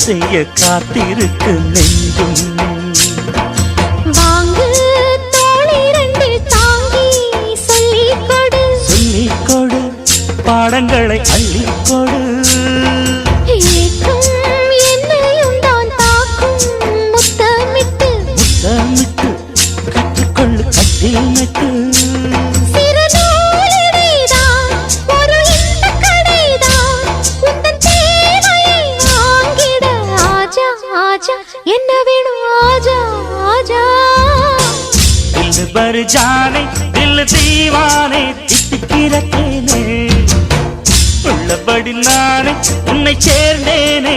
செய்ய காத்திருக்கு நெஞ்சும். வாங்கு தோளை ரெண்டு தாங்கி சொல்லிக்கொடு, சொல்லிக்கொடு பாடங்களை அள்ளிக்கொடு. ஏக்கும் என்னையும் தான் தாக்கும் முத்தமிட்டு, முத்தமிட்டு கற்றுக்கொள்ளு கட்டில் நட்டு. என்ன வேணும் ஆஜா ஆஜா. दिल भर जाने दिल दीवाने தித்திக்கிறேனே உள்ளபடி நானே உன்னை சேர்ந்தேனே.